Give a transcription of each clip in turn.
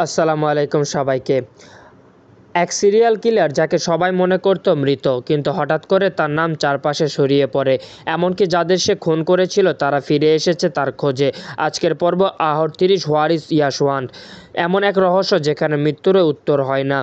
আসসালামু আলাইকুম সবাইকে। এক সিরিয়াল কিলার যাকে সবাই মনে করত মৃত, কিন্তু হঠাৎ করে তার নাম চারপাশে ছড়িয়ে পড়ে। এমনকি যাদের সে খুন করেছিল তারা ফিরে এসেছে তার খোঁজে। আজকের পর্ব ৩৮ হোয়ার ইজ ইয়াশওয়ান্ত, এমন এক রহস্য যেখানে মৃত্যুরও উত্তর হয় না।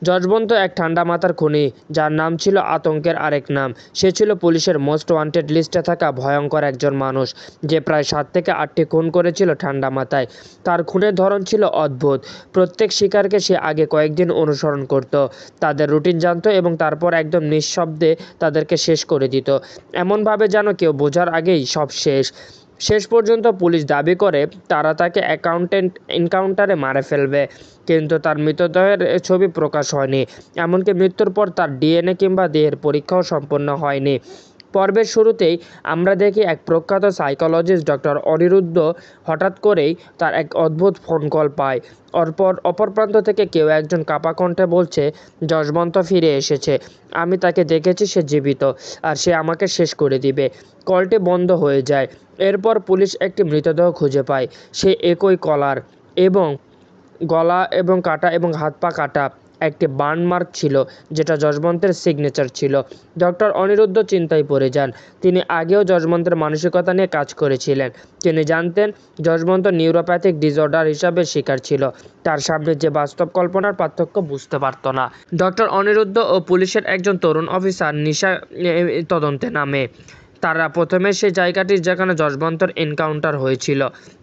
যশবন্ত এক ঠান্ডা মাথার খুনি যার নাম ছিল আতঙ্কের আরেক নাম। সে ছিল পুলিশের মোস্ট ওয়ান্টেড লিস্টে থাকা ভয়ঙ্কর একজন মানুষ যে প্রায় ৭ থেকে ৮টি খুন করেছিল ঠান্ডা মাথায়। তার খুনের ধরন ছিল অদ্ভুত। প্রত্যেক শিকারকে সে আগে কয়েকদিন অনুসরণ করত, তাদের রুটিন জানত এবং তারপর একদম নিঃশব্দে তাদেরকে শেষ করে দিত, এমনভাবে যেন কেউ বোঝার আগেই সব শেষ। শেষ পর্যন্ত পুলিশ দাবি করে তারা তাকে এনকাউন্টারে মারে ফেলবে, কিন্তু তার মৃতদেহের ছবি প্রকাশ হয়নি। এমনকি মৃত্যুর পর তার ডিএনএ কিংবা দেহের পরীক্ষাও সম্পন্ন হয়নি। পর্বের শুরুতেই আমরা দেখি এক প্রখ্যাত সাইকোলজিস্ট ডক্টর অনিরুদ্ধ হঠাৎ করেই তার এক অদ্ভুত ফোন কল পায়। অপর প্রান্ত থেকে কেউ একজন কাঁপা কণ্ঠে বলছে, যশবন্ত ফিরে এসেছে, আমি তাকে দেখেছি, সে জীবিত, আর সে আমাকে শেষ করে দিবে। কলটি বন্ধ হয়ে যায়। এরপর পুলিশ একটি মৃতদেহ খুঁজে পায়। সে একই কলার এবং গলা এবং কাটা এবং হাত পা কাটা। একটি বার্ন মার্ক ছিল যেটা যশবন্তের সিগনেচার ছিল। ডক্টর অনিরুদ্ধ চিন্তায় পড়ে যান। তিনি আগেও যশবন্তের মানসিকতা নিয়ে কাজ করেছিলেন। তিনি জানতেন যশবন্ত নিউরোপ্যাথিক ডিসঅর্ডার হিসাবে শিকার ছিল। তার সামনে যে বাস্তব কল্পনার পার্থক্য বুঝতে পারত না। ডক্টর অনিরুদ্ধ ও পুলিশের একজন তরুণ অফিসার নিশা তদন্তে নামে। তারা প্রথমে সেই জায়গাটি যেখানে যশবন্তর এনকাউন্টার হয়েছিল,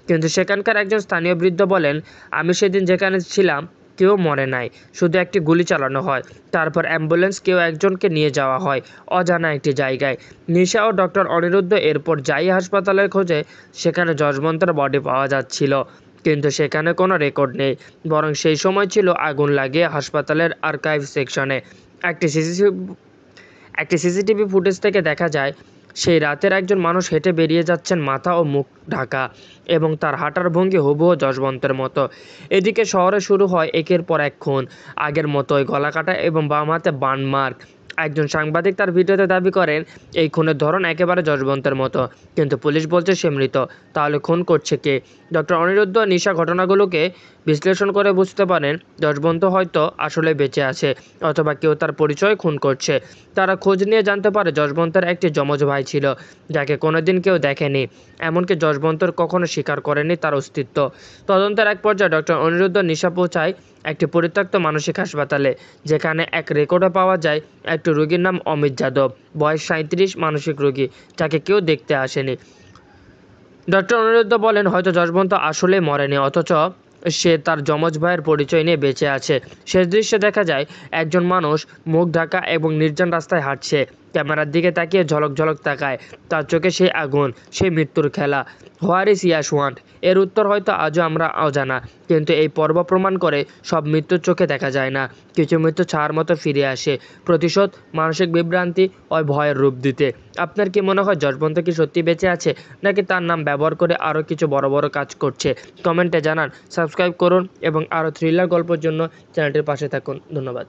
কিন্তু সেখানকার একজন স্থানীয় বৃদ্ধ বলেন, আমি সেদিন যেখানে ছিলাম কেউ মরে নাই, শুধু একটি গুলি চালানো হয়, তারপর অ্যাম্বুলেন্স কেউ একজনকে নিয়ে যাওয়া হয় অজানা একটি জায়গায়। নিশা ও ডক্টর অনিরুদ্ধ এরপর যাই হাসপাতালের খোঁজে, সেখানে যশবন্তের বডি পাওয়া যাচ্ছিল, কিন্তু সেখানে কোনো রেকর্ড নেই, বরং সেই সময় ছিল আগুন লাগিয়ে হাসপাতালের আর্কাইভ সেকশনে। একটি সিসিটিভি ফুটেজ থেকে দেখা যায় সেই রাতের একজন মানুষ হেঁটে বেরিয়ে যাচ্ছেন, মাথা ও মুখ ঢাকা, এবং তার হাঁটার ভঙ্গি হুবহু যশবন্তের মতো। এদিকে শহরে শুরু হয় একের পর এক খুন, আগের মতোই গলা কাটা এবং বাম হাতে বার্ন মার্ক। একজন সাংবাদিক তার ভিডিওতে দাবি করেন এই খুনের ধরন একেবারে যশবন্তের মতো, কিন্তু পুলিশ বলছে সে মৃত। তাহলে খুন করছে কে? ডক্টর অনিরুদ্ধ নিশা ঘটনাগুলোকে বিশ্লেষণ করে বুঝতে পারেন যশবন্ত হয়তো আসলে বেঁচে আছে, অথবা কেউ তার পরিচয় খুন করছে। তারা খোঁজ নিয়ে জানতে পারে যশবন্তের একটি যমজ ভাই ছিল যাকে কোনোদিন কেউ দেখেনি, এমনকি যশবন্তর কখনো স্বীকার করেনি তার অস্তিত্ব। তদন্তের এক পর্যায়ে ডক্টর অনিরুদ্ধ নিশা পৌঁছায় একটি পরিত্যক্ত মানসিক হাসপাতালে, যেখানে এক রেকর্ডে পাওয়া যায় একটি রোগীর নাম অমিত যাদব, বয়স ৩৭, মানসিক রোগী, যাকে কেউ দেখতে আসেনি। ডক্টর অনিরুদ্ধ বলেন হয়তো যশবন্ত আসলে মরেনি, অথচ সে তার যমজ ভাইয়ের পরিচয় নিয়ে বেঁচে আছে। শেষ দৃশ্যে দেখা যায় একজন মানুষ মুখ ঢাকা এবং নির্জন রাস্তায় হাঁটছে, ক্যামেরার দিকে তাকিয়ে ঝলক ঝলক তাকায়। তার চোখে সেই আগুন, সেই মৃত্যুর খেলা। Where is Yashwant? এর উত্তর হয়তো আজও আমরা অজানা, কিন্তু এই পর্ব প্রমাণ করে সব মৃত্যুর চোখে দেখা যায় না। কিছু মৃত্যু ছায়ার মতো ফিরে আসে, প্রতিশোধ, মানসিক বিভ্রান্তি ও ভয়ের রূপ দিতে। আপনার কি মনে হয় যশবন্ত কি সত্যি বেঁচে আছে, নাকি তার নাম ব্যবহার করে আরও কিছু বড় বড় কাজ করছে? কমেন্টে জানান। সাবস্ক্রাইব করুন এবং আরও থ্রিলার গল্পের জন্য চ্যানেলটির পাশে থাকুন। ধন্যবাদ।